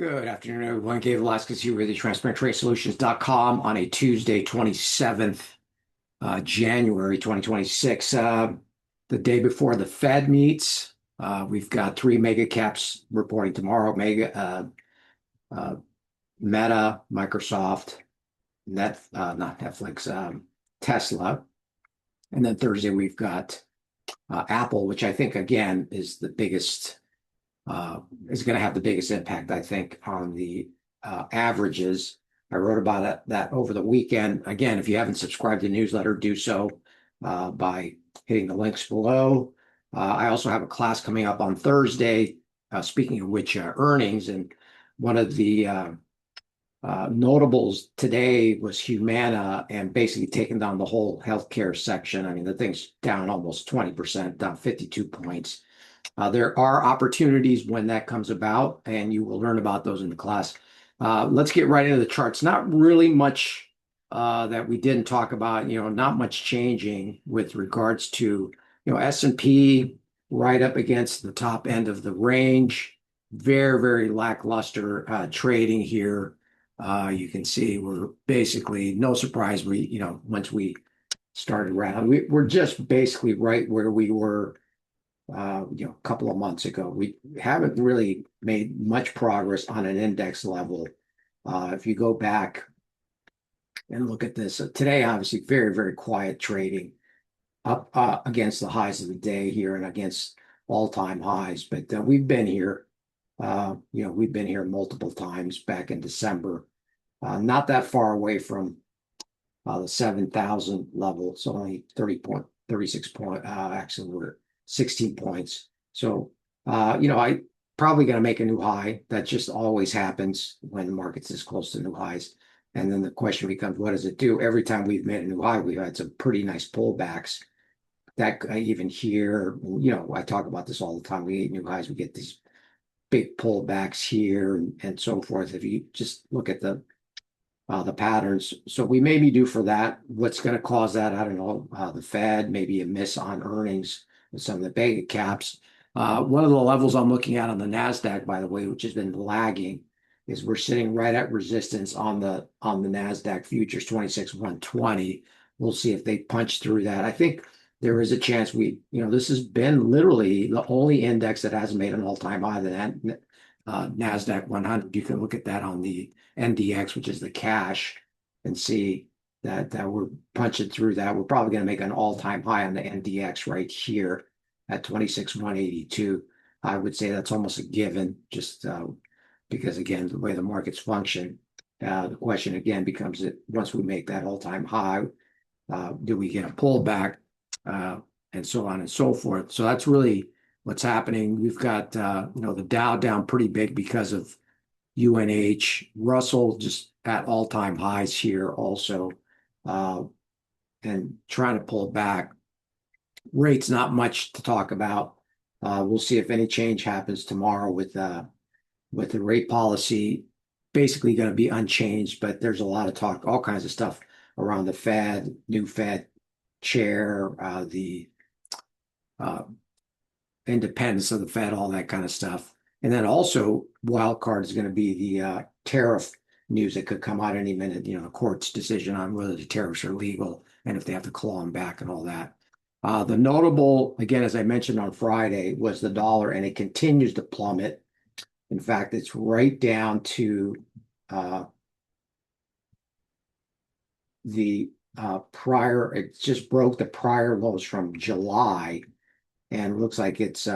Good afternoon, everyone. Gabe Velazquez here with the transparenttradesolutions.com on a Tuesday, 27th January 2026, the day before the Fed meets. We've got three mega caps reporting tomorrow: uh, Meta, Microsoft, not Netflix, Tesla. And then Thursday, we've got Apple, which I think, again, is going to have the biggest impact, I think, on the averages. I wrote about that over the weekend. Again, if you haven't subscribed to the newsletter, do so by hitting the links below. I also have a class coming up on Thursday, speaking of which, earnings. And one of the notables today was Humana and basically taking down the whole healthcare section. I mean, the thing's down almost 20%, down 52 points. There are opportunities when that comes about, and you will learn about those in the class. Let's get right into the charts. Not really much that we didn't talk about, not much changing with regards to, S&P right up against the top end of the range. Very, very lackluster trading here. You can see we're basically, no surprise, once we started around, we're just basically right where we were a couple of months ago. We haven't really made much progress on an index level. If you go back and look at this, today, obviously, very, very quiet trading up against the highs of the day here and against all-time highs. But we've been here multiple times back in December, not that far away from the 7,000 level. It's only 36 point, actually, we're 16 points. So, I probably going to make a new high. That just always happens when the market's this close to new highs. And then the question becomes, what does it do? Every time we've made a new high, we've had some pretty nice pullbacks. That even here, I talk about this all the time. We hit new highs, we get these big pullbacks here and so forth. If you just look at the patterns. So we may be due for that. What's going to cause that? I don't know. The Fed, maybe a miss on earnings with some of the mega caps. One of the levels I'm looking at on the NASDAQ, by the way, which has been lagging, is we're sitting right at resistance on the NASDAQ futures 26,120. We'll see if they punch through that. I think there is a chance this has been literally the only index that hasn't made an all-time high, the NASDAQ 100. You can look at that on the NDX, which is the cash, and see that we're punching through that. We're probably going to make an all-time high on the NDX right here at 26,182. I would say that's almost a given, just because, again, the way the markets function. The question again becomes that once we make that all-time high, do we get a pullback, and so on and so forth. So that's really what's happening. We've got the Dow down pretty big because of UNH. Russell just at all-time highs here also, and trying to pull back. Rates, not much to talk about. We'll see if any change happens tomorrow with the rate policy. Basically going to be unchanged, but there's a lot of talk, all kinds of stuff around the Fed, new Fed chair, the independence of the Fed, all that kind of stuff. And then also wild card is going to be the tariff news that could come out any minute, the court's decision on whether the tariffs are legal and if they have to claw them back and all that. The notable, again, as I mentioned on Friday, was the dollar, and it continues to plummet. In fact, it's right down to the prior, it just broke the prior lows from July, and looks like it's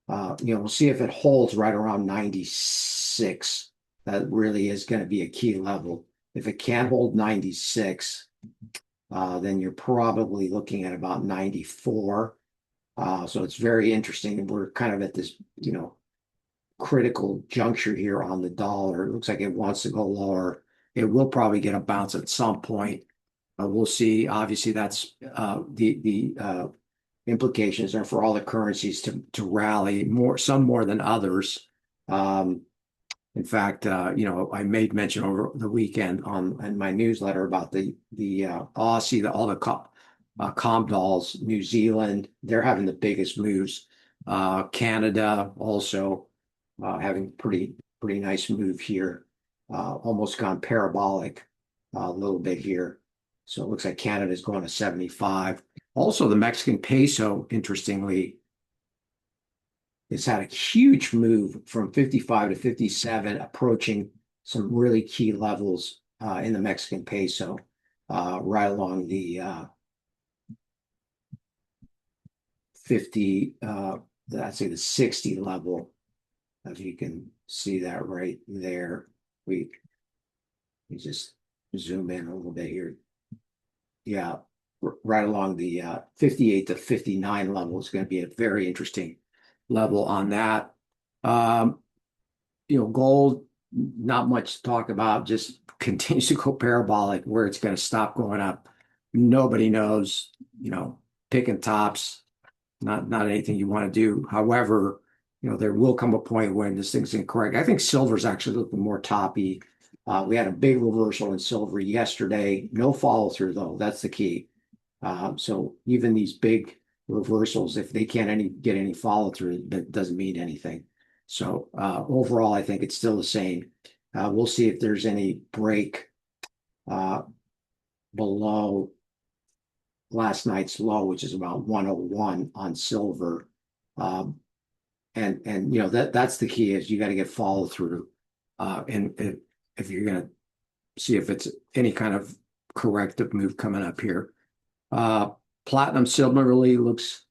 we'll see if it holds right around 96. That really is going to be a key level. If it can't hold 96, then you're probably looking at about 94. So it's very interesting. We're kind of at this, critical juncture here on the dollar. It looks like it wants to go lower. It will probably get a bounce at some point. We'll see. Obviously, that's the implications are for all the currencies to rally more, some more than others. In fact, I made mention over the weekend in my newsletter about the Aussie, all the com dolls, New Zealand, they're having the biggest moves. Canada also having pretty pretty nice move here. Almost gone parabolic a little bit here. So it looks like Canada's going to 75. Also, the Mexican peso, interestingly, has had a huge move from 55 to 57, approaching some really key levels in the Mexican peso, right along the 50, I'd say the 60 level. If you can see that right there, we just zoom in a little bit here. Yeah, right along the 58 to 59 level is going to be a very interesting level on that. Gold, not much to talk about, just continues to go parabolic. Where it's going to stop going up, nobody knows. Picking tops, not anything you want to do. However, there will come a point when this thing's incorrect. I think silver's actually looking more toppy. We had a big reversal in silver yesterday. No follow through though. That's the key. So even these big reversals, if they can't get any follow through, that doesn't mean anything. So overall, I think it's still the same. We'll see if there's any break below last night's low, which is about 101 on silver. And that's the key, is you got to get follow through. And if you're going to see if it's any kind of corrective move coming up here. Platinum similarly looks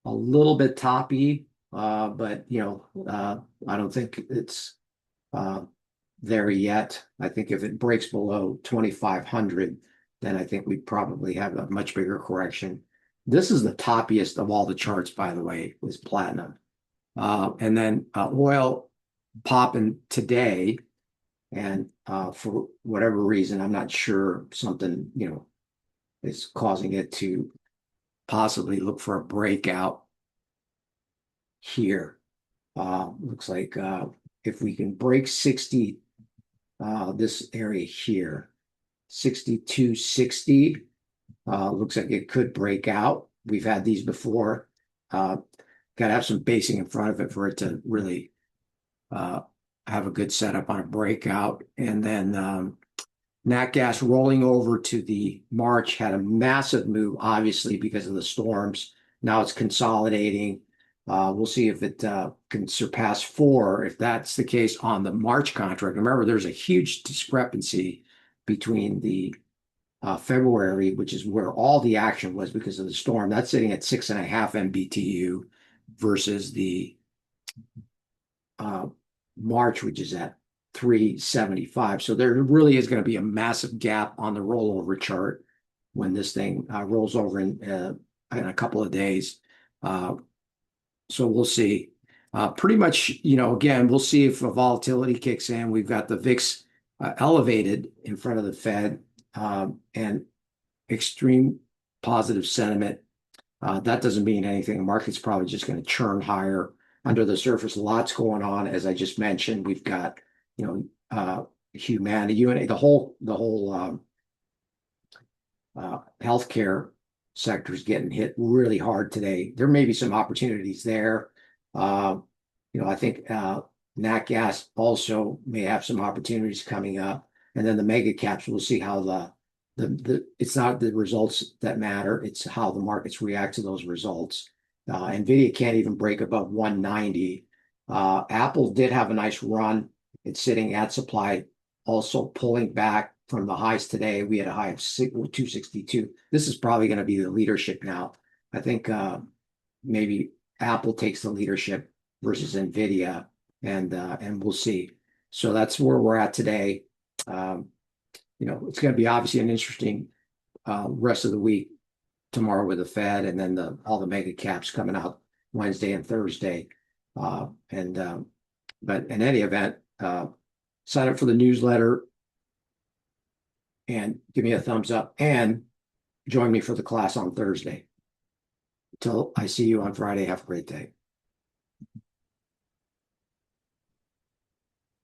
a little bit toppy, but I don't think it's there yet. I think if it breaks below 2,500, then I think we probably have a much bigger correction. This is the toppiest of all the charts, by the way, is platinum. And then oil popping today, and for whatever reason, I'm not sure, something is causing it to possibly look for a breakout here. Looks like if we can break 60, this area here, 62.60, looks like it could break out. We've had these before. Got to have some basing in front of it for it to really have a good setup on a breakout. And then nat gas rolling over to the March had a massive move, obviously, because of the storms. Now it's consolidating. We'll see if it can surpass 4. If that's the case on the March contract. Remember, there's a huge discrepancy between the February, which is where all the action was because of the storm. That's sitting at 6.5 MBTU versus the March, which is at 375. So there really is going to be a massive gap on the rollover chart when this thing rolls over in a couple of days. So we'll see. Pretty much, again, we'll see if volatility kicks in. We've got the VIX elevated in front of the Fed and extreme positive sentiment. That doesn't mean anything. The market's probably just going to churn higher. Under the surface, lots going on. As I just mentioned, we've got, humanity, the whole healthcare sector is getting hit really hard today. There may be some opportunities there. I think nat gas also may have some opportunities coming up. And then the mega caps, we'll see how it's not the results that matter, it's how the markets react to those results. NVIDIA can't even break above 190. Apple did have a nice run. It's sitting at supply, also pulling back from the highs today. We had a high of 262. This is probably going to be the leadership now. I think maybe Apple takes the leadership versus NVIDIA, and we'll see. So that's where we're at today. It's going to be obviously an interesting rest of the week tomorrow with the Fed, and then all the mega caps coming out Wednesday and Thursday. But in any event, sign up for the newsletter and give me a thumbs up and join me for the class on Thursday. Until I see you on Friday, have a great day.